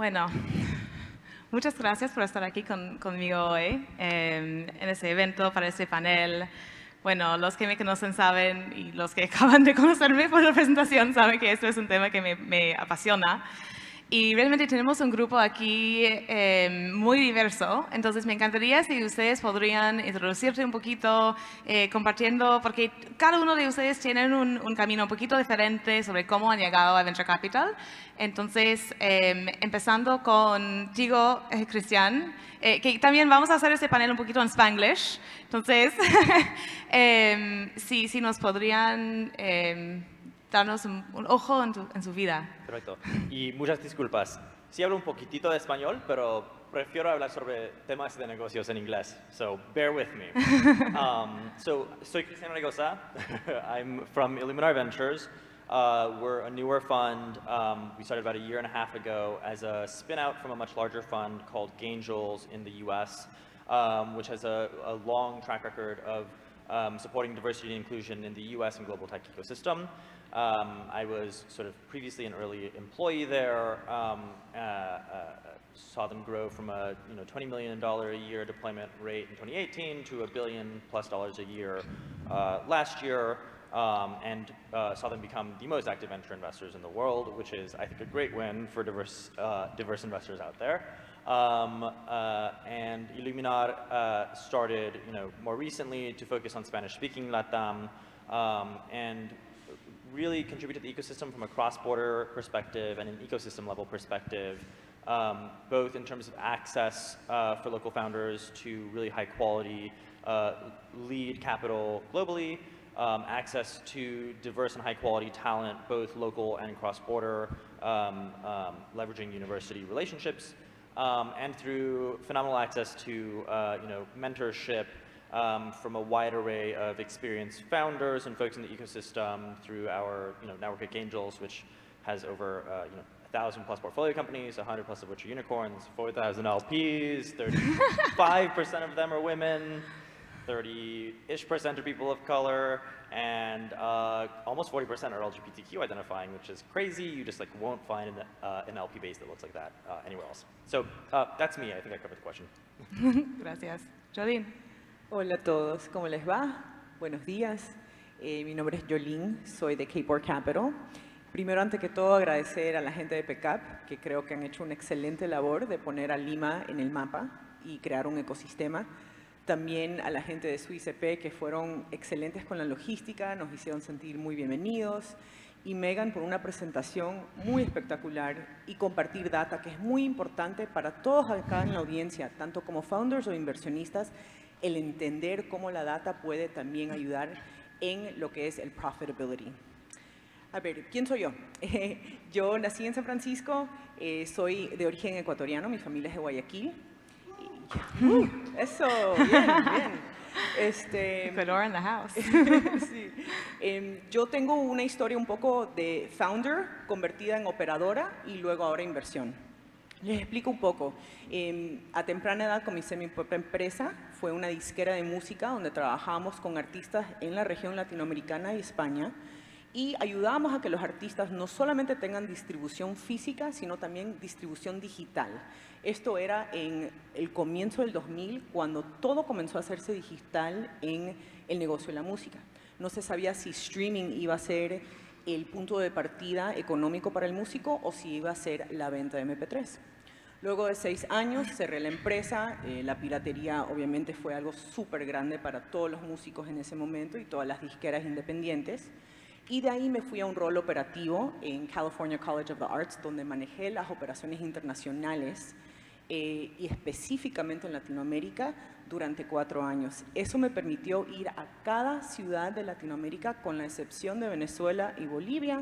Bueno, muchas gracias por estar aquí conmigo hoy en este evento, para este panel. Bueno, los que me conocen saben y los que acaban de conocerme por la presentación saben que esto es un tema que me apasiona. Y realmente tenemos un grupo aquí muy diverso, entonces me encantaría si ustedes podrían introducirse un poquito compartiendo, porque cada uno de ustedes tiene un camino un poquito diferente sobre cómo han llegado a Venture Capital. Entonces, empezando contigo, Cristian, que también vamos a hacer este panel un poquito en Spanglish. Entonces, si nos podrían darnos un ojo en su vida. Perfecto. Y muchas disculpas. Sí hablo un poquitito de español, pero prefiero hablar sobre temas de negocios en inglés. So bear with me. Soy Cristiano Regosa. I'm from Illuminar Ventures. We're a newer fund. We started about a year and a half ago as a spin-out from a much larger fund called Gangels in the US, which has a long track record of supporting diversity and inclusion in the US and global tech ecosystem. I was sort of previously an early employee there, saw them grow from a $20 million a year deployment rate in 2018 to $1 billion+ a year last year, and saw them become the most active venture investors in the world, which is, I think, a great win for diverse investors out there. And Illuminar started more recently to focus on Spanish-speaking LATAM, and really contribute to the ecosystem from a cross-border perspective and an ecosystem-level perspective, both in terms of access for local founders to really high-quality lead capital globally, access to diverse and high-quality talent, both local and cross-border, leveraging university relationships, and through phenomenal access to mentorship, from a wide array of experienced founders and folks in the ecosystem through our network at Gangels, which has over 1,000+ portfolio companies, 100+ of which are unicorns, 4,000 LPs, 35% of them are women, 30-ish% are people of color, and almost 40% are LGBTQ identifying, which is crazy. You just won't find an LP base that looks like that anywhere else. So that's me. I think I covered the question. Gracias. Jolene. Hola a todos, ¿cómo les va? Buenos días. Mi nombre es Jolene, soy de K4 Capital. Primero, antes que todo, agradecer a la gente de PECAP, que creo que han hecho una excelente labor de poner a Lima en el mapa y crear un ecosistema. También a la gente de SuiCP, que fueron excelentes con la logística, nos hicieron sentir muy bienvenidos. Y Megan por una presentación muy espectacular y compartir data, que es muy importante para todos acá en la audiencia, tanto como founders o inversionistas, el entender cómo la data puede también ayudar en lo que es el profitability. A ver, ¿quién soy yo? Yo nací en San Francisco, soy de origen ecuatoriano, mi familia es de Guayaquil. Eso, bien. Fedora in the house. Sí. Yo tengo una historia un poco de founder, convertida en operadora y luego ahora inversión. Les explico un poco. A temprana edad comencé mi propia empresa. Fue una disquera de música donde trabajábamos con artistas en la región latinoamericana y España y ayudábamos a que los artistas no solamente tengan distribución física, sino también distribución digital. Esto era en el comienzo del 2000, cuando todo comenzó a hacerse digital en el negocio de la música. No se sabía si streaming iba a ser el punto de partida económico para el músico o si iba a ser la venta de MP3. Luego de 6 años cerré la empresa. La piratería obviamente fue algo súper grande para todos los músicos en ese momento y todas las disqueras independientes. Y de ahí me fui a un rol operativo en California College of the Arts, donde manejé las operaciones internacionales y específicamente en Latinoamérica durante 4 años. Eso me permitió ir a cada ciudad de Latinoamérica, con la excepción de Venezuela y Bolivia,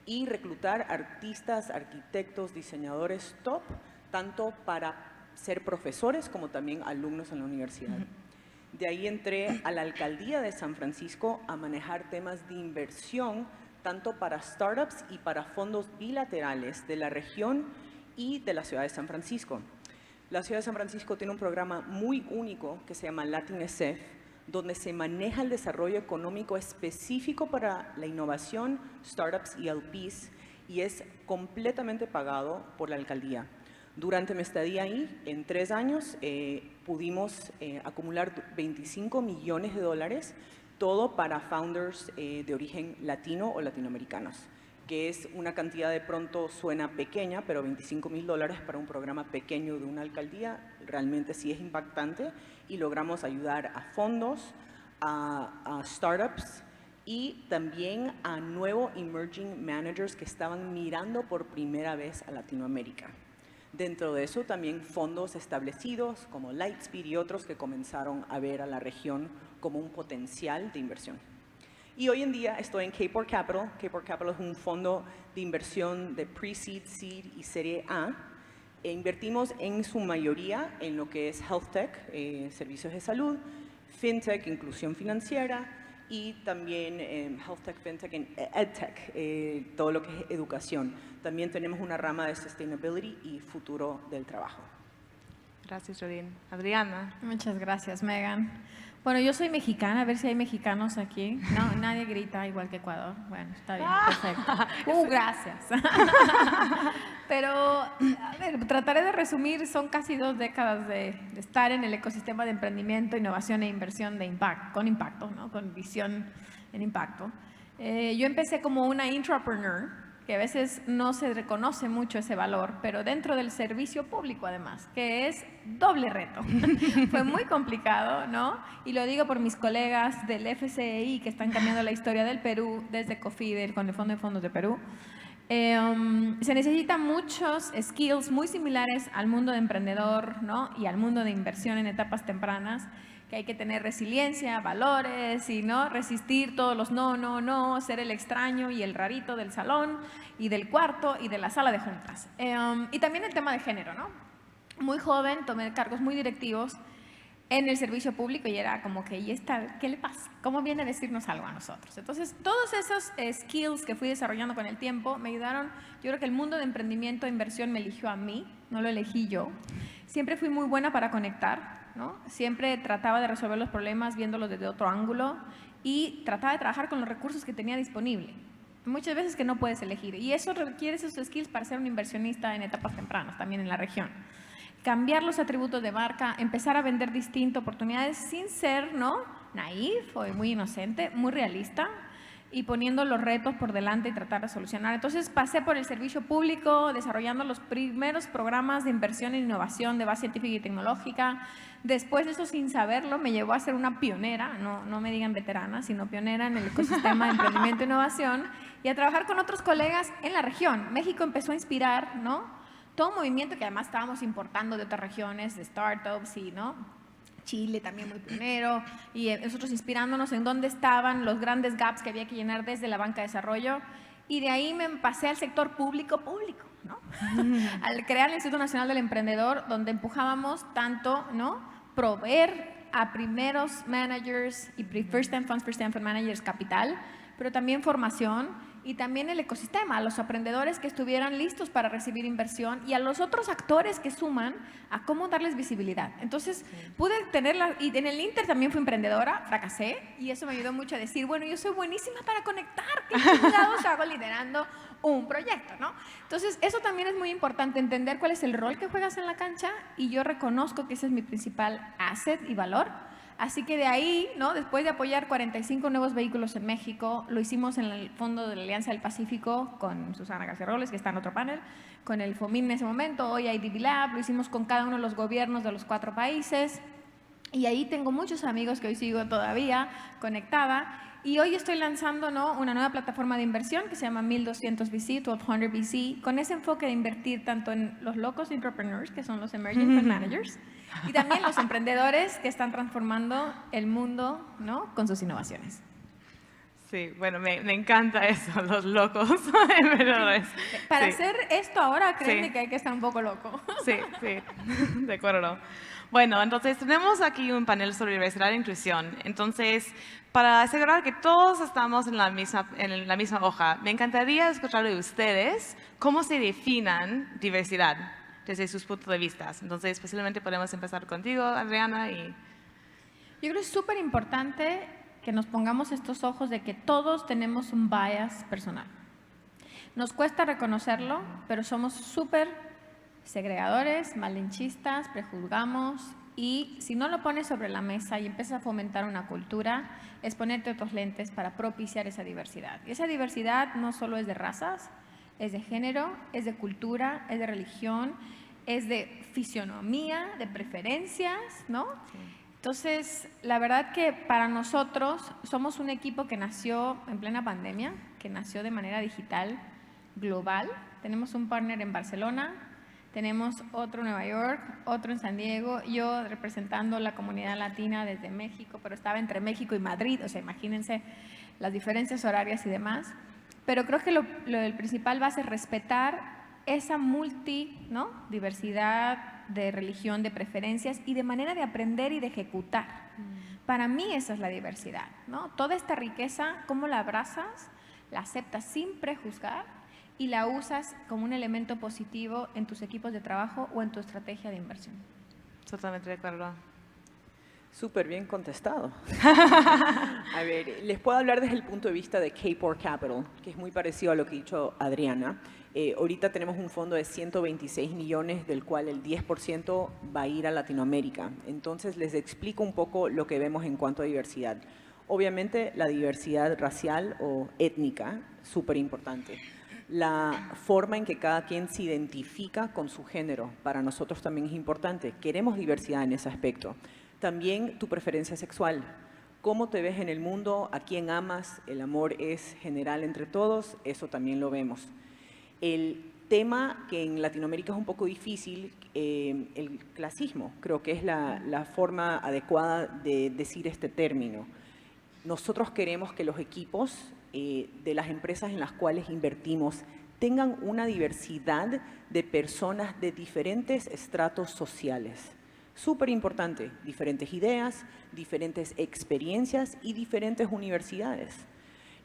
y reclutar artistas, arquitectos, diseñadores top, tanto para ser profesores como también alumnos en la universidad. De ahí entré a la alcaldía de San Francisco a manejar temas de inversión, tanto para startups y para fondos bilaterales de la región y de la ciudad de San Francisco. La ciudad de San Francisco tiene un programa muy único que se llama LatinSF, donde se maneja el desarrollo económico específico para la innovación, startups y LPs, y es completamente pagado por la alcaldía. Durante mi estadía ahí, en 3 años, pudimos acumular $25 millones, todo para founders de origen latino o latinoamericanos, que es una cantidad de pronto suena pequeña, pero $25,000 para un programa pequeño de una alcaldía realmente sí es impactante, y logramos ayudar a fondos, a startups y también a nuevos emerging managers que estaban mirando por primera vez a Latinoamérica. Dentro de eso también fondos establecidos como Lightspeed y otros que comenzaron a ver a la región como un potencial de inversión. Y hoy en día estoy en Kport Capital. Kport Capital es un fondo de inversión de Pre-Seed, Seed y Serie A. Invertimos en su mayoría en lo que es Health Tech, servicios de salud, FinTech, inclusión financiera, y también Health Tech, FinTech y EdTech, todo lo que es educación. También tenemos una rama de Sustainability y futuro del trabajo. Gracias, Jolene. Adriana. Muchas gracias, Megan. Bueno, yo soy mexicana, a ver si hay mexicanos aquí. No, nadie grita igual que Ecuador. Bueno, está bien, perfecto. Gracias. Pero, a ver, trataré de resumir, son casi 2 décadas de estar en el ecosistema de emprendimiento, innovación e inversión de impacto, con impacto, ¿no? Con visión en impacto. Yo empecé como una intrapreneur, que a veces no se reconoce mucho ese valor, pero dentro del servicio público además, que es doble reto. Fue muy complicado, ¿no? Y lo digo por mis colegas del FCI que están cambiando la historia del Perú desde COFIDE, con el Fondo de Fondos de Perú. Se necesitan muchos skills muy similares al mundo de emprendedor, ¿no? Y al mundo de inversión en etapas tempranas, que hay que tener resiliencia, valores y no resistir todos los no, ser el extraño y el rarito del salón y del cuarto y de la sala de juntas. Y también el tema de género, ¿no? Muy joven, tomé cargos muy directivos en el servicio público y era como que, ¿y esta qué le pasa? ¿Cómo viene a decirnos algo a nosotros? Entonces, todos esos skills que fui desarrollando con el tiempo me ayudaron. Yo creo que el mundo de emprendimiento e inversión me eligió a mí, no lo elegí yo. Siempre fui muy buena para conectar, ¿no? Siempre trataba de resolver los problemas viéndolos desde otro ángulo y trataba de trabajar con los recursos que tenía disponible. Muchas veces que no puedes elegir y eso requiere esos skills para ser un inversionista en etapas tempranas, también en la región. Cambiar los atributos de marca, empezar a vender distinto, oportunidades sin ser, ¿no? Naif o muy inocente, muy realista y poniendo los retos por delante y tratar de solucionar. Entonces pasé por el servicio público, desarrollando los primeros programas de inversión en innovación de base científica y tecnológica. Después de eso, sin saberlo, me llevó a ser una pionera, no me digan veterana, sino pionera en el ecosistema de emprendimiento e innovación y a trabajar con otros colegas en la región. México empezó a inspirar, ¿no? Todo un movimiento que además estábamos importando de otras regiones, de startups y, ¿no? Chile también muy pionero, y nosotros inspirándonos en dónde estaban los grandes gaps que había que llenar desde la banca de desarrollo, y de ahí me pasé al sector público, ¿no? Al crear el Instituto Nacional del Emprendedor, donde empujábamos tanto, ¿no? Proveer a primeros managers y first time fund managers capital, pero también formación y también el ecosistema, a los emprendedores que estuvieran listos para recibir inversión y a los otros actores que suman a cómo darles visibilidad. Entonces, pude tenerla, y en el Inter también fui emprendedora, fracasé, y eso me ayudó mucho a decir, bueno, yo soy buenísima para conectar, ¿qué chingados hago liderando un proyecto, ¿no? Entonces, eso también es muy importante, entender cuál es el rol que juegas en la cancha, y yo reconozco que ese es mi principal asset y valor. Así que de ahí, ¿no? Después de apoyar 45 nuevos vehículos en México, lo hicimos en el Fondo de la Alianza del Pacífico con Susana García Robles, que está en otro panel, con el FOMIN en ese momento, hoy IDB Lab, lo hicimos con cada uno de los gobiernos de los 4 países. Y ahí tengo muchos amigos que hoy sigo todavía conectada. Y hoy estoy lanzando, ¿no? Una nueva plataforma de inversión que se llama 1200 VC, 1200 VC, con ese enfoque de invertir tanto en los locos entrepreneurs, que son los emerging fund managers, y también los emprendedores que están transformando el mundo, ¿no? Con sus innovaciones. Sí, bueno, me encanta eso, los locos emprendedores. Para sí. hacer esto ahora, créanme Sí. que hay que estar un poco loco. Sí, de acuerdo. Bueno, entonces tenemos aquí un panel sobre diversidad e inclusión. Entonces, para asegurar que todos estamos en la misma hoja, me encantaría escuchar de ustedes cómo se definan diversidad desde sus puntos de vista. Entonces, posiblemente podemos empezar contigo, Adriana. Yo creo que es súper importante que nos pongamos estos ojos de que todos tenemos un bias personal. Nos cuesta reconocerlo, pero somos súper segregadores, malinchistas, prejuzgamos, y si no lo pones sobre la mesa y empiezas a fomentar una cultura, es ponerte otros lentes para propiciar esa diversidad. Y esa diversidad no solo es de razas, es de género, es de cultura, es de religión, es de fisionomía, de preferencias, ¿no? Sí. Entonces, la verdad que para nosotros somos un equipo que nació en plena pandemia, que nació de manera digital, global. Tenemos un partner en Barcelona, tenemos otro en Nueva York, otro en San Diego, yo representando la comunidad latina desde México, pero estaba entre México y Madrid, o sea, imagínense las diferencias horarias y demás. Pero creo que el principal va a ser respetar esa diversidad de religión, de preferencias y de manera de aprender y de ejecutar. Para mí esa es la diversidad, ¿no? Toda esta riqueza, ¿cómo la abrazas? La aceptas sin prejuzgar y la usas como un elemento positivo en tus equipos de trabajo o en tu estrategia de inversión. Totalmente de acuerdo. Súper bien contestado. A ver, les puedo hablar desde el punto de vista de K4 Capital, que es muy parecido a lo que ha dicho Adriana. Ahorita tenemos un fondo de 126 millones, del cual el 10% va a ir a Latinoamérica. Entonces, les explico un poco lo que vemos en cuanto a diversidad. Obviamente, la diversidad racial o étnica, súper importante. La forma en que cada quien se identifica con su género, para nosotros también es importante. Queremos diversidad en ese aspecto. También tu preferencia sexual. ¿Cómo te ves en el mundo? ¿A quién amas? El amor es general entre todos. Eso también lo vemos. El tema que en Latinoamérica es un poco difícil, el clasismo. Creo que es la forma adecuada de decir este término. Nosotros queremos que los equipos de las empresas en las cuales invertimos tengan una diversidad de personas de diferentes estratos sociales. Súper importante, diferentes ideas, diferentes experiencias y diferentes universidades.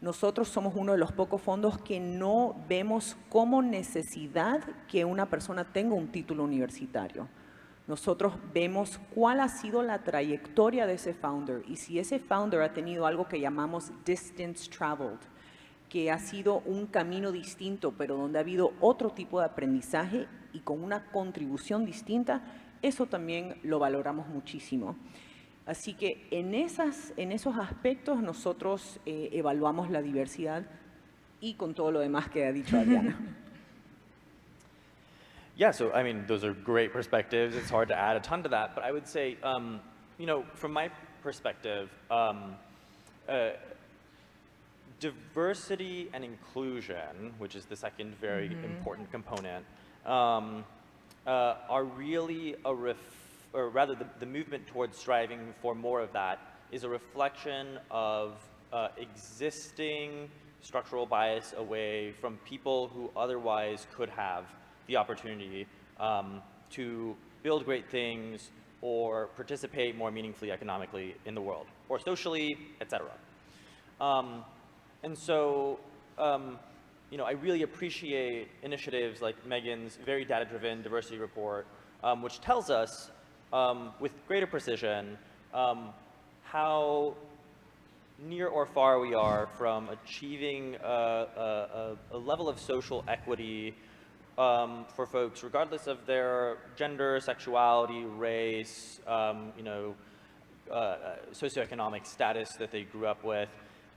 Nosotros somos uno de los pocos fondos que no vemos como necesidad que una persona tenga un título universitario. Nosotros vemos cuál ha sido la trayectoria de ese founder y si ese founder ha tenido algo que llamamos distance traveled, que ha sido un camino distinto, pero donde ha habido otro tipo de aprendizaje y con una contribución distinta, eso también lo valoramos muchísimo. Así que en esos aspectos nosotros evaluamos la diversidad y con todo lo demás que ha dicho Adriana. Yeah, so I mean, those are great perspectives. It's hard to add a ton to that, but I would say, you know, from my perspective, diversity and inclusion, which is the second very important component, are really or rather the movement towards striving for more of that is a reflection of existing structural bias away from people who otherwise could have the opportunity to build great things or participate more meaningfully economically in the world, or socially, etc. And so, you know, I really appreciate initiatives like Megan's very data-driven diversity report, which tells us with greater precision how near or far we are from achieving a level of social equity for folks, regardless of their gender, sexuality, race, you know, socioeconomic status that they grew up with.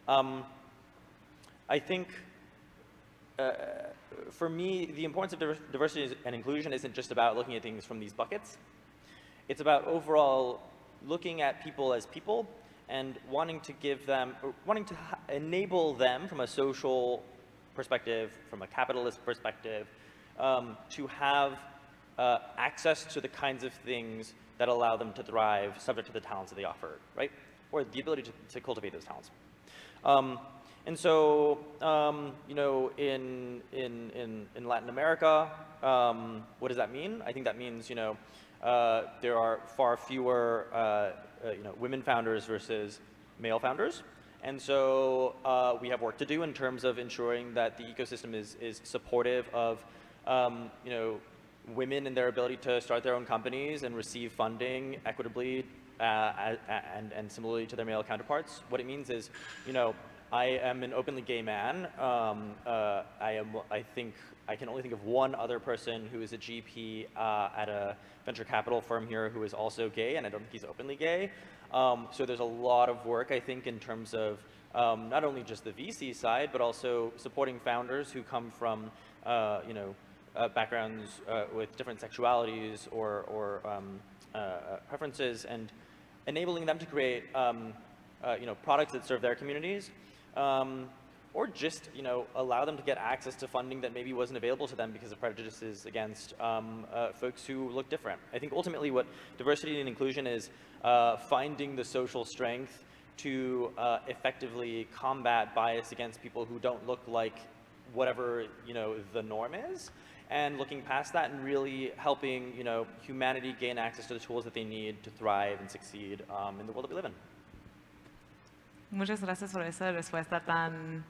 I think, for me, the importance of diversity and inclusion isn't just about looking at things from these buckets. It's about overall looking at people as people and wanting to give them, or wanting to enable them from a social perspective, from a capitalist perspective, to have access to the kinds of things that allow them to thrive subject to the talents that they offer, right? Or the ability to cultivate those talents. And so, you know, in Latin America, what does that mean? I think that means, you know, there are far fewer, you know, women founders versus male founders. And so we have work to do in terms of ensuring that the ecosystem is supportive of, you know, women and their ability to start their own companies and receive funding equitably and similarly to their male counterparts. What it means is, you know, I am an openly gay man. I think I can only think of one other person who is a GP at a venture capital firm here who is also gay, and I don't think he's openly gay. So there's a lot of work, I think, in terms of not only just the VC side, but also supporting founders who come from, backgrounds with different sexualities or preferences, and enabling them to create, products that serve their communities, or just, allow them to get access to funding that maybe wasn't available to them because of prejudices against folks who look different. I think ultimately what diversity and inclusion is finding the social strength to effectively combat bias against people who don't look like whatever, the norm is, and looking past that and really helping, humanity gain access to the tools that they need to thrive and succeed in the world that we live in. Muchas gracias por esa respuesta tan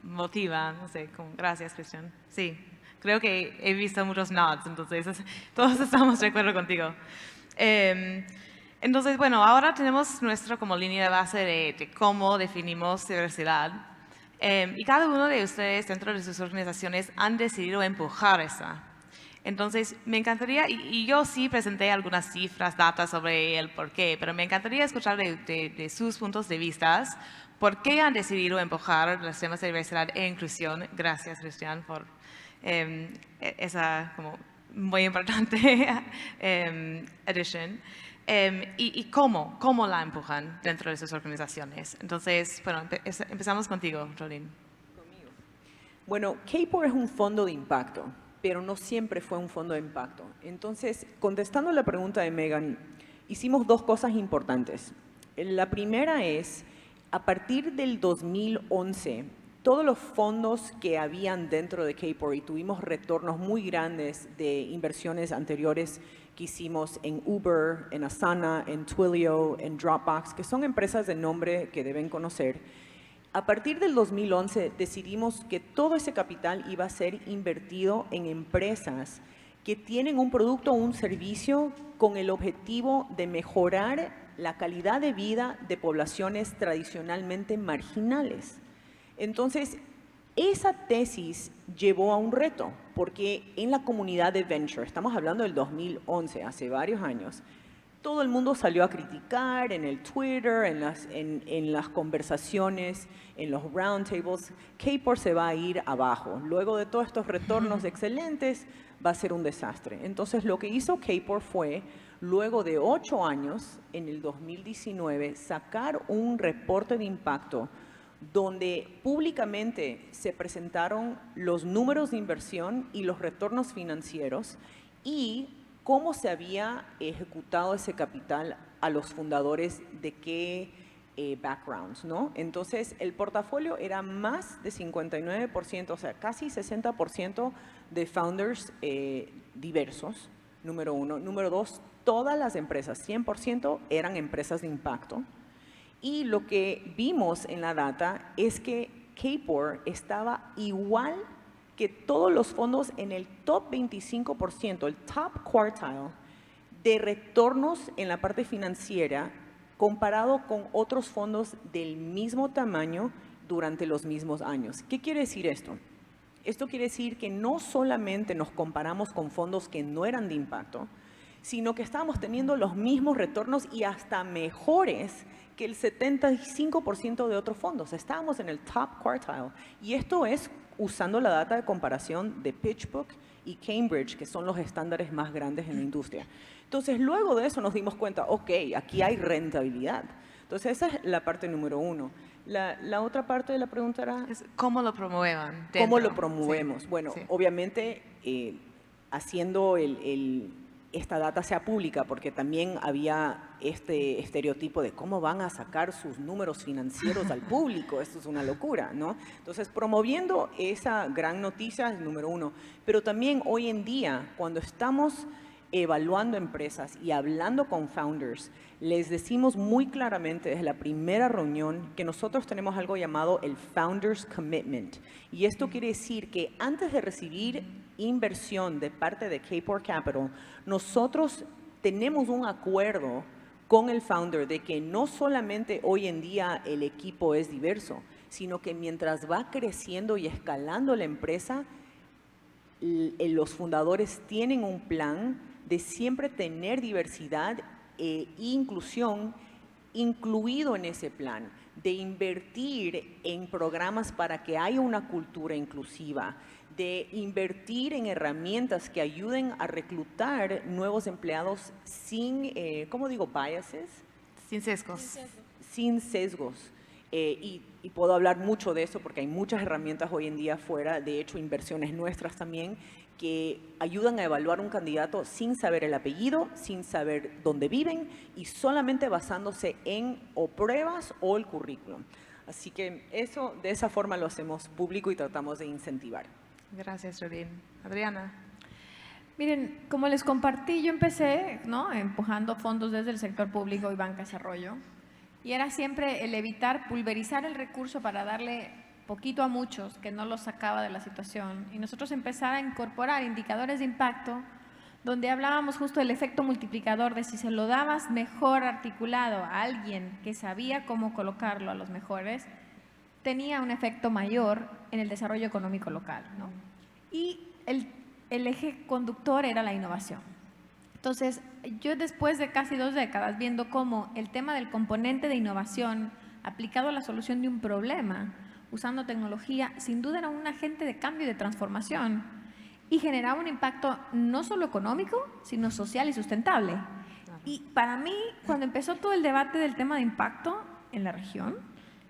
motiva, no sé, gracias, Christian. Sí, creo que he visto muchos nods, entonces todos estamos de acuerdo contigo. Entonces, bueno, ahora tenemos nuestra como línea de base de cómo definimos diversidad. Y cada uno de ustedes dentro de sus organizaciones han decidido empujar esa. Entonces, me encantaría, y yo sí presenté algunas cifras, datos sobre el por qué, pero me encantaría escuchar de sus puntos de vista por qué han decidido empujar los temas de diversidad e inclusión. Gracias, Christian, por esa como muy importante adición. Y cómo la empujan dentro de sus organizaciones. Entonces, bueno, empezamos contigo, Jolene. Bueno, Kport es un fondo de impacto, pero no siempre fue un fondo de impacto. Entonces, contestando la pregunta de Megan, hicimos dos cosas importantes. La primera es, a partir del 2011, todos los fondos que habían dentro de Kport, y tuvimos retornos muy grandes de inversiones anteriores que hicimos en Uber, en Asana, en Twilio, en Dropbox, que son empresas de nombre que deben conocer. A partir del 2011 decidimos que todo ese capital iba a ser invertido en empresas que tienen un producto o un servicio con el objetivo de mejorar la calidad de vida de poblaciones tradicionalmente marginales. Entonces, esa tesis llevó a un reto, porque en la comunidad de venture, estamos hablando del 2011, hace varios años, todo el mundo salió a criticar en el Twitter, en las conversaciones, en los roundtables. Kport se va a ir abajo. Luego de todos estos retornos excelentes, va a ser un desastre. Entonces, lo que hizo Kport fue, luego de 8 años, en el 2019, sacar un reporte de impacto donde públicamente se presentaron los números de inversión y los retornos financieros y cómo se había ejecutado ese capital a los fundadores de qué backgrounds, ¿no? Entonces, el portafolio era más de 59%, o sea, casi 60% de founders diversos, número uno. Número dos, todas las empresas, 100% eran empresas de impacto. Y lo que vimos en la data es que Kport estaba igual que todos los fondos en el top 25%, el top quartile de retornos en la parte financiera comparado con otros fondos del mismo tamaño durante los mismos años. ¿Qué quiere decir esto? Esto quiere decir que no solamente nos comparamos con fondos que no eran de impacto, sino que estábamos teniendo los mismos retornos y hasta mejores que el 75% de otros fondos. Estábamos en el top quartile. Y esto es usando la data de comparación de PitchBook y Cambridge, que son los estándares más grandes en la industria. Entonces, luego de eso nos dimos cuenta, ok, aquí hay rentabilidad. Entonces, esa es la parte número uno. La otra parte de la pregunta era... ¿Cómo lo promuevan? ¿Cómo lo promovemos? Sí. Bueno, sí. obviamente, haciendo esta data sea pública, porque también había este estereotipo de cómo van a sacar sus números financieros al público. Esto es una locura, ¿no? Entonces, promoviendo esa gran noticia es número uno. Pero también hoy en día, cuando estamos evaluando empresas y hablando con founders, les decimos muy claramente desde la primera reunión que nosotros tenemos algo llamado el Founders Commitment. Y esto quiere decir que antes de recibir inversión de parte de Kport Capital, nosotros tenemos un acuerdo con el founder de que no solamente hoy en día el equipo es diverso, sino que mientras va creciendo y escalando la empresa, los fundadores tienen un plan de siempre tener diversidad e inclusión incluido en ese plan, de invertir en programas para que haya una cultura inclusiva, de invertir en herramientas que ayuden a reclutar nuevos empleados sin, ¿cómo digo? Biases. Sin sesgos. Sin sesgos. Y puedo hablar mucho de eso porque hay muchas herramientas hoy en día afuera, de hecho inversiones nuestras también, que ayudan a evaluar un candidato sin saber el apellido, sin saber dónde viven y solamente basándose en o pruebas o el currículum. Así que eso, de esa forma lo hacemos público y tratamos de incentivar. Gracias, Rodin. Adriana. Miren, como les compartí, yo empecé, ¿no?, empujando fondos desde el sector público y banca de desarrollo. Y era siempre el evitar pulverizar el recurso para darle poquito a muchos que no los sacaba de la situación. Y nosotros empezar a incorporar indicadores de impacto donde hablábamos justo del efecto multiplicador de si se lo dabas mejor articulado a alguien que sabía cómo colocarlo a los mejores, tenía un efecto mayor en el desarrollo económico local, ¿no? Y el eje conductor era la innovación. Entonces, yo después de casi 2 décadas viendo cómo el tema del componente de innovación aplicado a la solución de un problema, usando tecnología, sin duda era un agente de cambio y de transformación y generaba un impacto no solo económico, sino social y sustentable. Y para mí, cuando empezó todo el debate del tema de impacto en la región,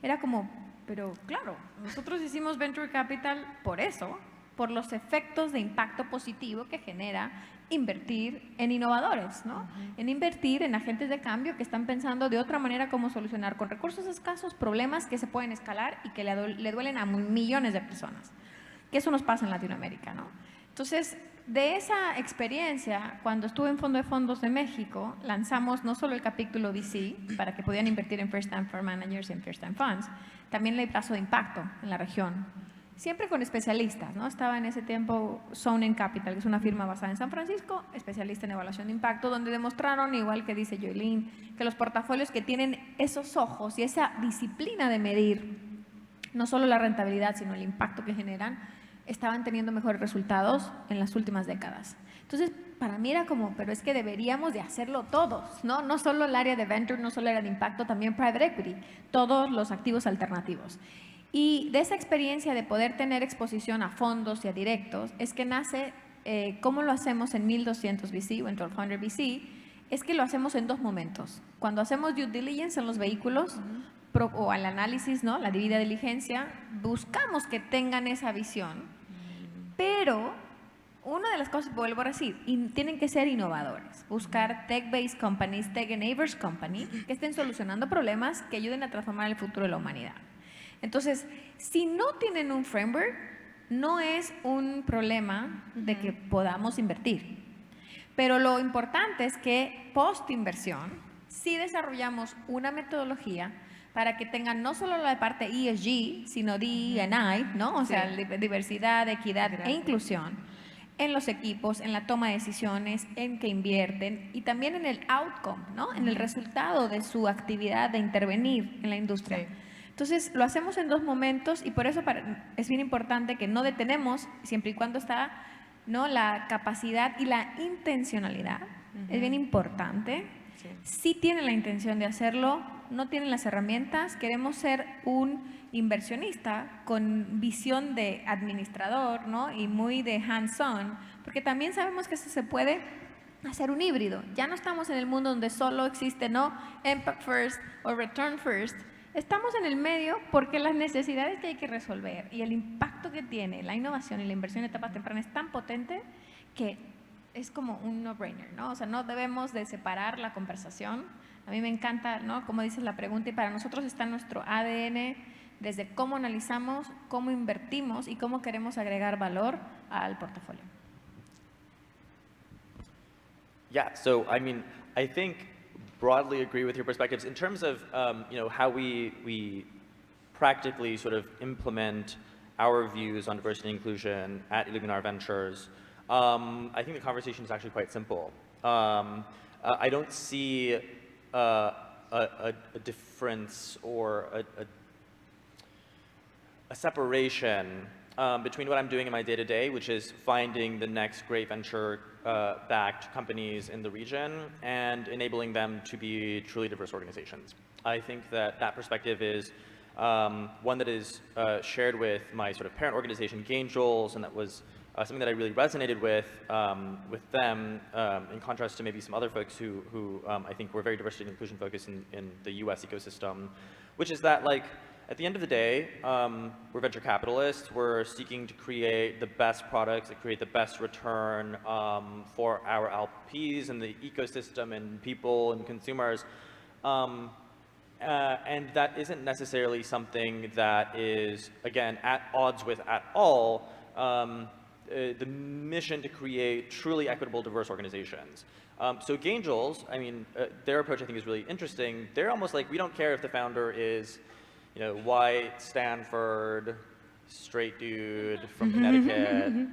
era como, pero claro, nosotros hicimos Venture Capital por eso, por los efectos de impacto positivo que genera invertir en innovadores, ¿no? En invertir en agentes de cambio que están pensando de otra manera cómo solucionar con recursos escasos problemas que se pueden escalar y que le duelen a millones de personas. Que eso nos pasa en Latinoamérica, ¿no? Entonces, de esa experiencia, cuando estuve en Fondo de Fondos de México, lanzamos no solo el capítulo VC para que pudieran invertir en First Time Fund Managers y en First Time Funds, también el plazo de impacto en la región. Siempre con especialistas, ¿no? Estaba en ese tiempo Sonnen Capital, que es una firma basada en San Francisco, especialista en evaluación de impacto, donde demostraron, igual que dice Joylene, que los portafolios que tienen esos ojos y esa disciplina de medir no solo la rentabilidad, sino el impacto que generan, estaban teniendo mejores resultados en las últimas décadas. Entonces, para mí era como, pero es que deberíamos de hacerlo todos, ¿no? No solo el área de venture, no solo el área de impacto, también private equity, todos los activos alternativos. Y de esa experiencia de poder tener exposición a fondos y a directos, es que nace, ¿cómo lo hacemos en 1200 VC o en 1200 VC? Es que lo hacemos en 2 momentos. Cuando hacemos due diligence en los vehículos, o al análisis, ¿no?, la debida diligencia, buscamos que tengan esa visión, pero una de las cosas, vuelvo a decir, tienen que ser innovadores, buscar tech-based companies, tech-enablers companies, que estén solucionando problemas que ayuden a transformar el futuro de la humanidad. Entonces, si no tienen un framework, no es un problema de que podamos invertir. Pero lo importante es que post-inversión, sí desarrollamos una metodología para que tengan no solo la parte ESG, sino DE&I, ¿no? O sea, diversidad, equidad e inclusión en los equipos, en la toma de decisiones, en que invierten y también en el outcome, ¿no? En el resultado de su actividad de intervenir en la industria. Sí. Entonces, lo hacemos en 2 momentos y por eso es bien importante que no detenemos, siempre y cuando está, ¿no?, la capacidad y la intencionalidad. Es bien importante. Si tienen la intención de hacerlo, no tienen las herramientas, queremos ser un inversionista con visión de administrador, ¿no?, y muy de hands-on, porque también sabemos que se puede hacer un híbrido. Ya no estamos en el mundo donde solo existe, ¿no?, impact first o return first. Estamos en el medio porque las necesidades que hay que resolver y el impacto que tiene la innovación y la inversión en etapas tempranas es tan potente que es como un no-brainer, ¿no? O sea, no debemos de separar la conversación. A mí me encanta, ¿no?, como dices la pregunta, y para nosotros está nuestro ADN desde cómo analizamos, cómo invertimos y cómo queremos agregar valor al portafolio. Yeah, so I mean, I think broadly agree with your perspectives in terms of how we practically sort of implement our views on diversity and inclusion at Illuminar Ventures. I think the conversation is actually quite simple. I don't see a difference or a separation between what I'm doing in my day-to-day, which is finding the next great venture-backed companies in the region and enabling them to be truly diverse organizations. I think that that perspective is one that is shared with my sort of parent organization, Gangels, and that was something that I really resonated with them, in contrast to maybe some other folks who I think were very diversity and inclusion focused in the US ecosystem, which is that, like, at the end of the day, we're venture capitalists. We're seeking to create the best products that create the best return for our LPs and the ecosystem and people and consumers. And that isn't necessarily something that is, again, at odds with at all the mission to create truly equitable, diverse organizations. So Gangels, I mean, their approach I think is really interesting. They're almost like, we don't care if the founder is, you know, white, Stanford, straight dude from Connecticut.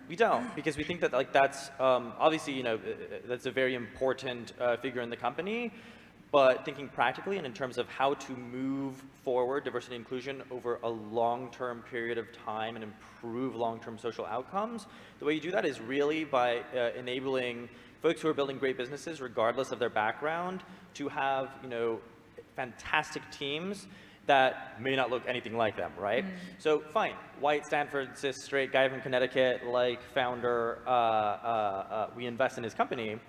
We don't, because we think that, like, that's obviously, you know, that's a very important figure in the company. But thinking practically and in terms of how to move forward diversity and inclusion over a long-term period of time and improve long-term social outcomes, the way you do that is really by enabling folks who are building great businesses, regardless of their background, to have, you know, fantastic teams that may not look anything like them, right? So fine, white, Stanford, cis, straight guy from Connecticut, like founder, we invest in his company.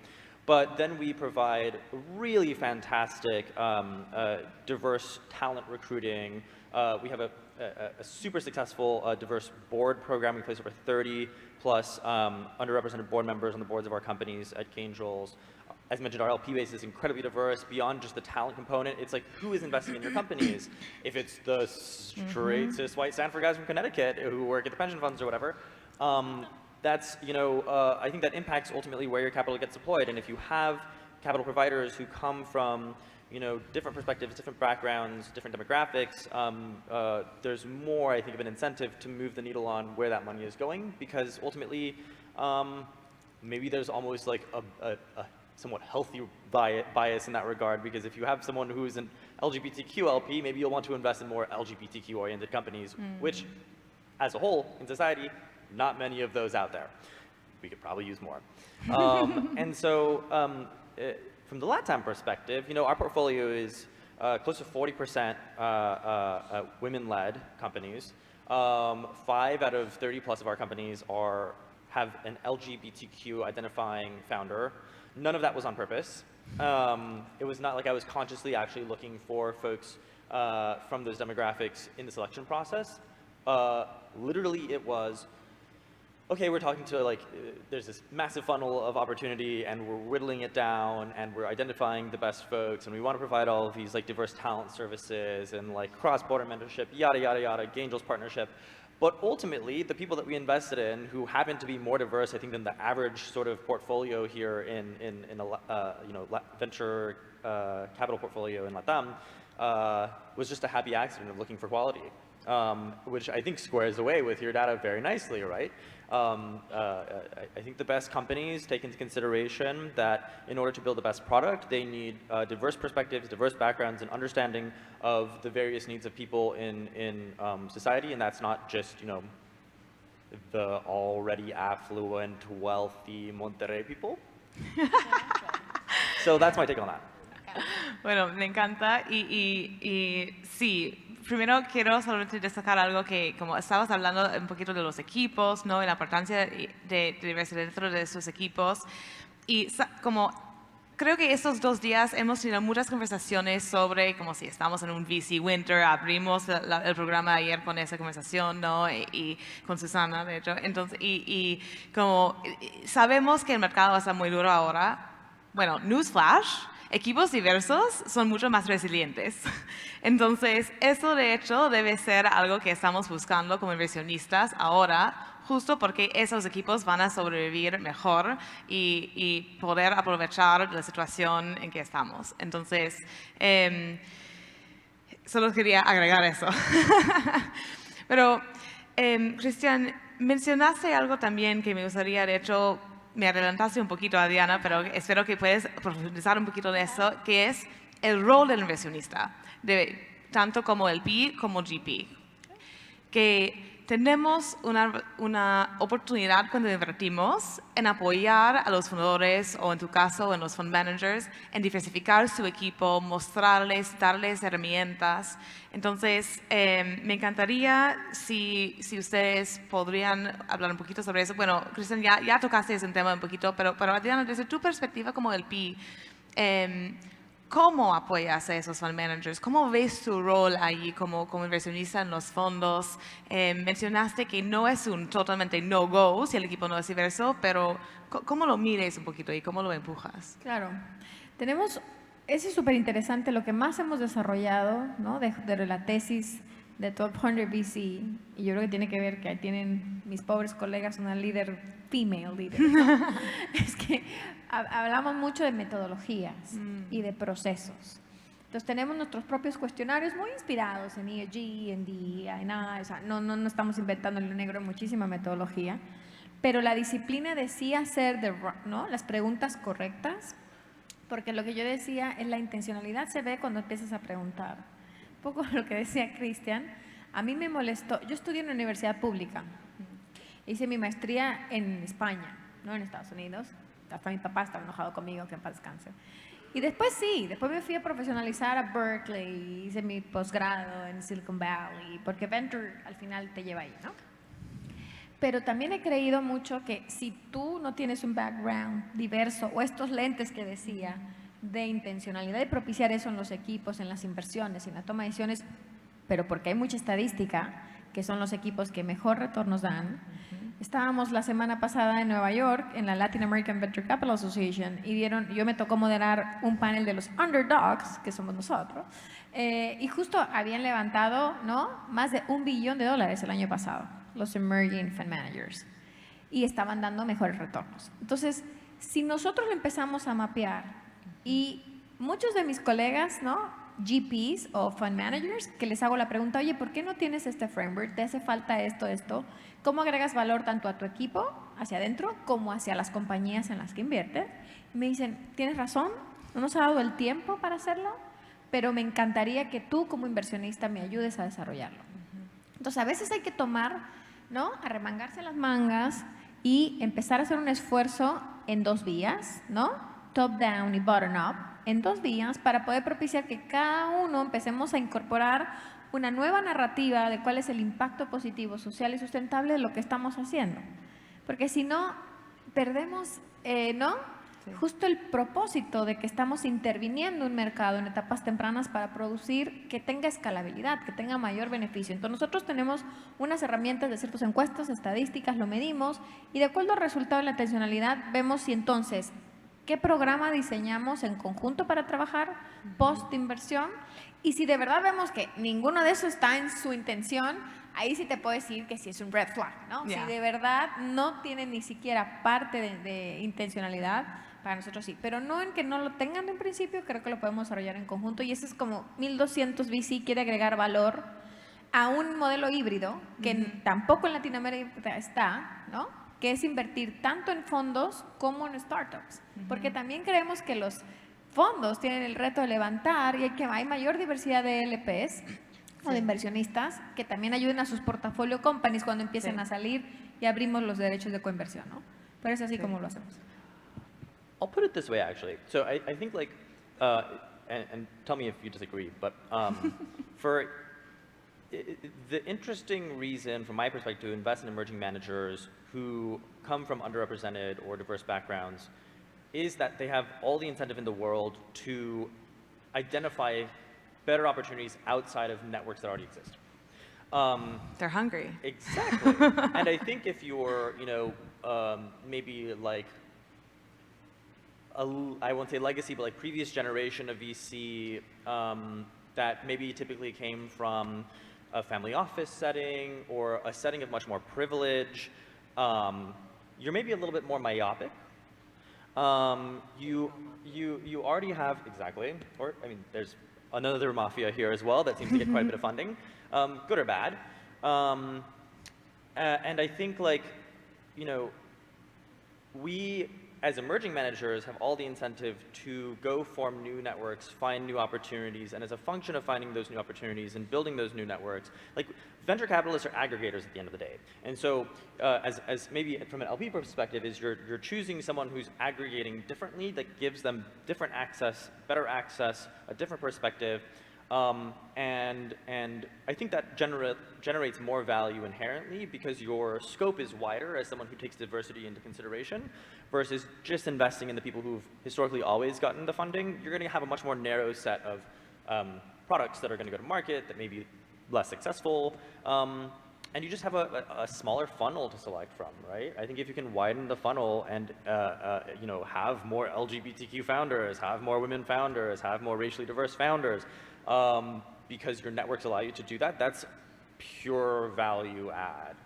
But then we provide really fantastic diverse talent recruiting. We have a super successful diverse board program. We place over 30 plus underrepresented board members on the boards of our companies at Gangels. As mentioned, our LP base is incredibly diverse beyond just the talent component. It's like, who is investing in your companies? If it's the straight cis white Stanford guys from Connecticut who work at the pension funds or whatever, that's, you know, I think that impacts ultimately where your capital gets deployed. And if you have capital providers who come from, you know, different perspectives, different backgrounds, different demographics, there's more, I think, of an incentive to move the needle on where that money is going, because ultimately, maybe there's almost like a somewhat healthy bias in that regard, because if you have someone who's an LGBTQ LP, maybe you'll want to invest in more LGBTQ-oriented companies, which, as a whole, in society, not many of those out there. We could probably use more. And so from the LATAM perspective, you know, our portfolio is close to 40% women-led companies. 5 out of 30 plus of our companies have an LGBTQ identifying founder. None of that was on purpose. It was not like I was consciously actually looking for folks from those demographics in the selection process. Literally, it was, okay, we're talking to, like, there's this massive funnel of opportunity and we're whittling it down and we're identifying the best folks and we want to provide all of these, like, diverse talent services and, like, cross-border mentorship, yada, yada, yada, Gangels partnership. But ultimately, the people that we invested in, who happen to be more diverse, I think, than the average sort of portfolio here in a you know, venture capital portfolio in LATAM, was just a happy accident of looking for quality, which I think squares away with your data very nicely, right? I think the best companies take into consideration that in order to build the best product, they need diverse perspectives, diverse backgrounds, and understanding of the various needs of people in society, and that's not just, you know, the already affluent, wealthy Monterrey people. So that's my take on that. Bueno, me encanta y sí. Primero quiero solamente destacar algo que, como estabas hablando un poquito de los equipos, ¿no? Y la importancia de diversidad dentro de sus equipos. Y como creo que estos 2 días hemos tenido muchas conversaciones sobre como si estamos en un VC Winter, abrimos el programa ayer con esa conversación, ¿no? Y con Susana, de hecho. Entonces, y como sabemos que el mercado está muy duro ahora, bueno, newsflash, equipos diversos son mucho más resilientes. Entonces, eso de hecho debe ser algo que estamos buscando como inversionistas ahora, justo porque esos equipos van a sobrevivir mejor y poder aprovechar la situación en que estamos. Entonces, solo quería agregar eso. Pero, Cristian, mencionaste algo también que me gustaría, de hecho, me adelantaste un poquito a Diana, pero espero que puedas profundizar un poquito en eso, que es el rol del inversionista, tanto como LP como GP. Que tenemos una oportunidad cuando invertimos en apoyar a los fundadores o en tu caso en los fund managers en diversificar su equipo, mostrarles, darles herramientas. Entonces, me encantaría si ustedes podrían hablar un poquito sobre eso. Bueno, Cristian, ya tocaste ese tema un poquito, pero Adriana, desde tu perspectiva como LP, ¿cómo apoyas a esos fund managers? ¿Cómo ves tu rol ahí como inversionista en los fondos? Mencionaste que no es un totalmente no-go si el equipo no es diverso, pero ¿cómo lo mires un poquito y cómo lo empujas? Claro. Ese es súper interesante, lo que más hemos desarrollado, ¿no? de la tesis de Top 100 VC, y yo creo que tiene que ver que tienen mis pobres colegas una female leader, ¿no? Es que hablamos mucho de metodologías y de procesos. Entonces tenemos nuestros propios cuestionarios muy inspirados en ESG, en DE&I, o sea, no estamos inventando el negro en muchísima metodología, pero la disciplina de sí hacer ¿no? las preguntas correctas, porque lo que yo decía es la intencionalidad se ve cuando empiezas a preguntar. Un poco lo que decía Cristian, a mí me molestó, yo estudié en una universidad pública, hice mi maestría en España, no en Estados Unidos, hasta mi papá estaba enojado conmigo, que en paz descanse. Y después después me fui a profesionalizar a Berkeley, hice mi posgrado en Silicon Valley, porque Venture al final te lleva ahí, ¿no? Pero también he creído mucho que si tú no tienes un background diverso, o estos lentes que decía, de intencionalidad y propiciar eso en los equipos, en las inversiones, en la toma de decisiones, pero porque hay mucha estadística, que son los equipos que mejor retornos dan. Estábamos la semana pasada en Nueva York, en la Latin American Venture Capital Association, y yo me tocó moderar un panel de los underdogs, que somos nosotros, y justo habían levantado, ¿no?, más de $1 billón el año pasado, los emerging fund managers, y estaban dando mejores retornos. Entonces, si nosotros lo empezamos a mapear, y muchos de mis colegas, ¿no?, GPs o fund managers, que les hago la pregunta, oye, ¿por qué no tienes este framework? ¿Te hace falta esto? ¿Cómo agregas valor tanto a tu equipo, hacia adentro, como hacia las compañías en las que inviertes? Y me dicen, tienes razón, no nos ha dado el tiempo para hacerlo, pero me encantaría que tú como inversionista me ayudes a desarrollarlo. Entonces, a veces hay que tomar, ¿no?, arremangarse las mangas y empezar a hacer un esfuerzo en 2 vías, ¿no?, top-down y bottom-up, en 2 vías, para poder propiciar que cada uno empecemos a incorporar una nueva narrativa de cuál es el impacto positivo, social y sustentable de lo que estamos haciendo. Porque si no, perdemos, ¿no?, sí, justo el propósito de que estamos interviniendo en un mercado en etapas tempranas para producir que tenga escalabilidad, que tenga mayor beneficio. Entonces nosotros tenemos unas herramientas de ciertas encuestas, estadísticas, lo medimos, y de acuerdo al resultado de la intencionalidad vemos si entonces qué programa diseñamos en conjunto para trabajar post inversión, y si de verdad vemos que ninguno de esos está en su intención, ahí sí te puedo decir que sí es un red flag, ¿no? Yeah. Si de verdad no tiene ni siquiera parte de intencionalidad, para nosotros sí, pero no en que no lo tengan de un principio, creo que lo podemos desarrollar en conjunto, y eso es como 1200 VC quiere agregar valor a un modelo híbrido que tampoco en Latinoamérica está, ¿no?, que es invertir tanto en fondos como en startups, porque también creemos que los fondos tienen el reto de levantar y hay mayor diversidad de LPs o de inversionistas que también ayuden a sus portafolio companies cuando empiecen a salir, y abrimos los derechos de coinversión, ¿no? Pero es así como lo hacemos. I'll put it this way, actually. So I think, like, and tell me if you disagree, but the interesting reason, from my perspective, to invest in emerging managers who come from underrepresented or diverse backgrounds is that they have all the incentive in the world to identify better opportunities outside of networks that already exist. They're hungry. Exactly. And I think if you're, maybe like, I won't say legacy, but like previous generation of VC that maybe typically came from a family office setting or a setting of much more privilege, you're maybe a little bit more myopic. You already have, exactly, or I mean, there's another mafia here as well that seems to get quite a bit of funding, good or bad. And I think, like, we, as emerging managers, have all the incentive to go form new networks, find new opportunities, and as a function of finding those new opportunities and building those new networks, like venture capitalists are aggregators at the end of the day. And so as maybe from an LP perspective is you're choosing someone who's aggregating differently, that gives them different access, better access, a different perspective. And I think that generates more value inherently because your scope is wider as someone who takes diversity into consideration versus just investing in the people who've historically always gotten the funding. You're going to have a much more narrow set of products that are going to go to market that may be less successful. And you just have a smaller funnel to select from, right? I think if you can widen the funnel and you know, have more LGBTQ founders, have more women founders, have more racially diverse founders, because your networks allow you to do that, that's pure value add.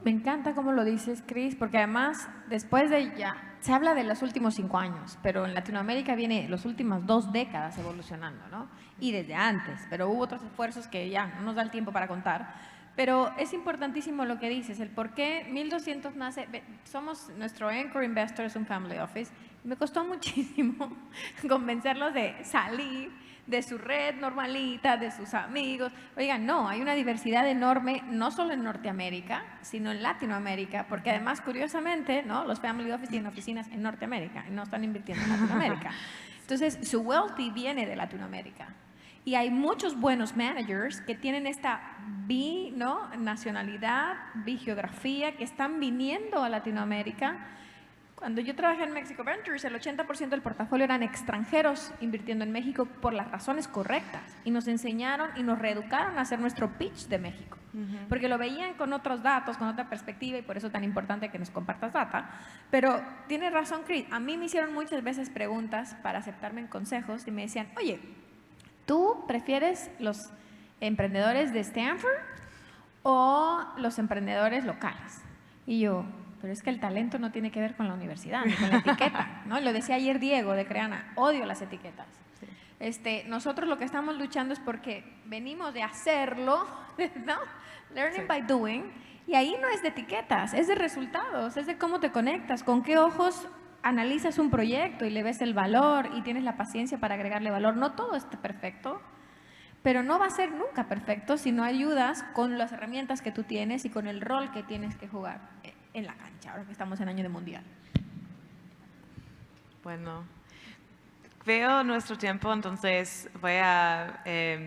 Me encanta cómo lo dices, Chris, porque además, después de ya, se habla de los últimos 5 años, pero en Latinoamérica viene las últimas 2 décadas evolucionando, ¿no? Y desde antes, pero hubo otros esfuerzos que ya no nos da el tiempo para contar. Pero es importantísimo lo que dices, el por qué 1200 nace, somos, nuestro anchor investor es un family office, me costó muchísimo convencerlos de salir de su red normalita, de sus amigos. Oigan, no, hay una diversidad enorme, no solo en Norteamérica, sino en Latinoamérica, porque además, curiosamente, ¿no? Los family office tienen oficinas en Norteamérica y no están invirtiendo en Latinoamérica. Entonces, su wealthy viene de Latinoamérica. Y hay muchos buenos managers que tienen esta nacionalidad, bigeografía, que están viniendo a Latinoamérica. Cuando yo trabajé en Mexico Ventures, el 80% del portafolio eran extranjeros invirtiendo en México por las razones correctas. Y nos enseñaron y nos reeducaron a hacer nuestro pitch de México. Porque lo veían con otros datos, con otra perspectiva, y por eso es tan importante que nos compartas data. Pero tiene razón, Chris. A mí me hicieron muchas veces preguntas para aceptarme en consejos y me decían, oye, ¿tú prefieres los emprendedores de Stanford o los emprendedores locales? Y yo, pero es que el talento no tiene que ver con la universidad, ni con la etiqueta, ¿no? Lo decía ayer Diego de Creana, odio las etiquetas. Sí. Nosotros lo que estamos luchando es porque venimos de hacerlo, ¿no? Learning by doing, y ahí no es de etiquetas, es de resultados, es de cómo te conectas, con qué ojos analizas un proyecto y le ves el valor y tienes la paciencia para agregarle valor. No todo está perfecto, pero no va a ser nunca perfecto si no ayudas con las herramientas que tú tienes y con el rol que tienes que jugar en la cancha, ahora que estamos en año de mundial. Bueno, veo nuestro tiempo, entonces voy a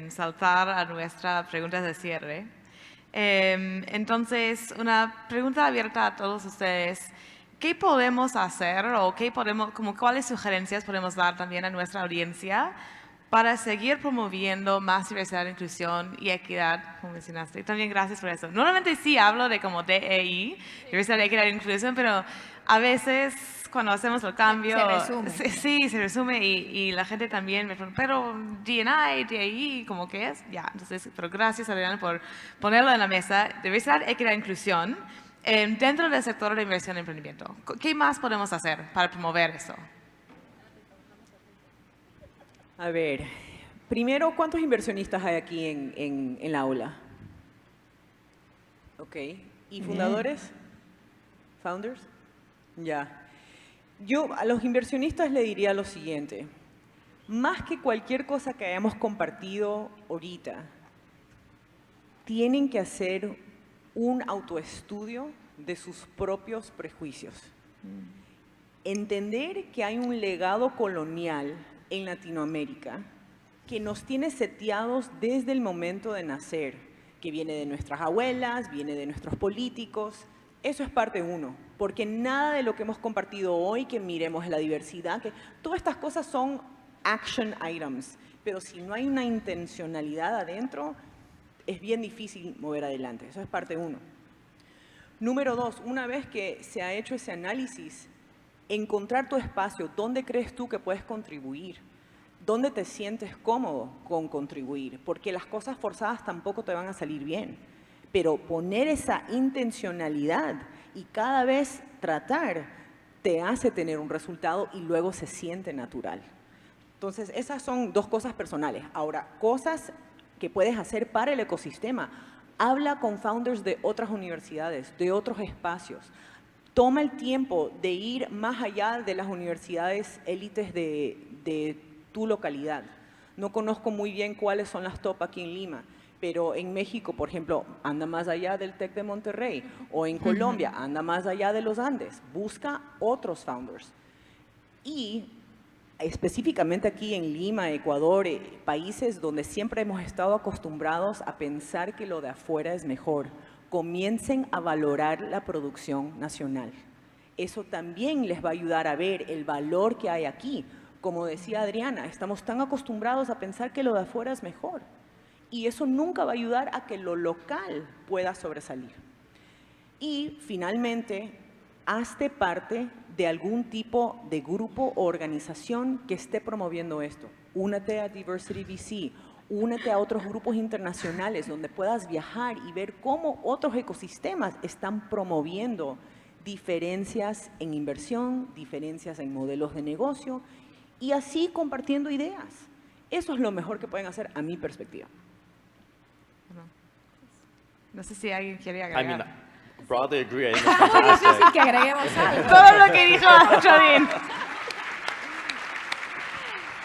saltar a nuestra pregunta de cierre. Entonces, una pregunta abierta a todos ustedes. ¿Qué podemos hacer o cuáles sugerencias podemos dar también a nuestra audiencia para seguir promoviendo más diversidad, inclusión y equidad, como mencionaste? También gracias por eso. Normalmente sí hablo de como DEI, diversidad, equidad e inclusión, pero a veces cuando hacemos el cambio… Se resume. Sí, se resume y la gente también me pregunta, pero D&I, DEI, ¿cómo que es? Ya, entonces, pero gracias Adriana por ponerlo en la mesa. Diversidad, equidad e inclusión. Dentro del sector de inversión y emprendimiento, ¿qué más podemos hacer para promover eso? A ver, primero, ¿cuántos inversionistas hay aquí en la aula? Ok. ¿Y fundadores? ¿Founders? Ya. Yo a los inversionistas le diría lo siguiente. Más que cualquier cosa que hayamos compartido ahorita, tienen que hacer un autoestudio de sus propios prejuicios. Entender que hay un legado colonial en Latinoamérica que nos tiene seteados desde el momento de nacer, que viene de nuestras abuelas, viene de nuestros políticos. Eso es parte uno, porque nada de lo que hemos compartido hoy, que miremos la diversidad, que todas estas cosas son action items, pero si no hay una intencionalidad adentro, es bien difícil mover adelante. Eso es parte uno. Número dos, una vez que se ha hecho ese análisis, encontrar tu espacio, dónde crees tú que puedes contribuir, dónde te sientes cómodo con contribuir, porque las cosas forzadas tampoco te van a salir bien. Pero poner esa intencionalidad y cada vez tratar te hace tener un resultado y luego se siente natural. Entonces, esas son dos cosas personales. Ahora, cosas que puedes hacer para el ecosistema. Habla con founders de otras universidades, de otros espacios. toma el tiempo de ir más allá de las universidades élites de tu localidad. No conozco muy bien cuáles son las top aquí en Lima, pero en México, por ejemplo, anda más allá del TEC de Monterrey, o en Colombia, anda más allá de los Andes. Busca otros founders. Y específicamente aquí en Lima, Ecuador, países donde siempre hemos estado acostumbrados a pensar que lo de afuera es mejor, comiencen a valorar la producción nacional. Eso también les va a ayudar a ver el valor que hay aquí. Como decía Adriana, estamos tan acostumbrados a pensar que lo de afuera es mejor. Y eso nunca va a ayudar a que lo local pueda sobresalir. Y finalmente, hazte parte de algún tipo de grupo o organización que esté promoviendo esto. Únete a Diversity VC, únete a otros grupos internacionales donde puedas viajar y ver cómo otros ecosistemas están promoviendo diferencias en inversión, diferencias en modelos de negocio y así compartiendo ideas. Eso es lo mejor que pueden hacer a mi perspectiva. No sé si alguien quiere I agregar. mean, broadly agree. I think it's Muy difícil fantastic. que agreguemos algo. Todo lo que dijo Jodine.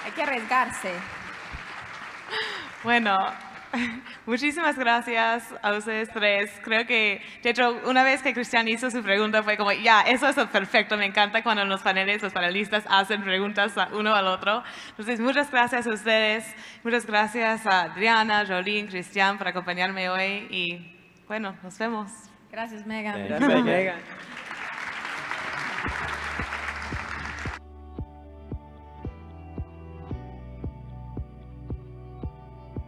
Hay que arriesgarse. Bueno, muchísimas gracias a ustedes tres. Creo que, de hecho, una vez que Cristian hizo su pregunta fue como, ya, eso es perfecto. Me encanta cuando los paneles, los panelistas hacen preguntas uno al otro. Entonces, muchas gracias a ustedes. Muchas gracias a Adriana, Jolene, Cristian por acompañarme hoy. Y bueno, nos vemos. Gracias, Megan. Thank you, Megan. Megan.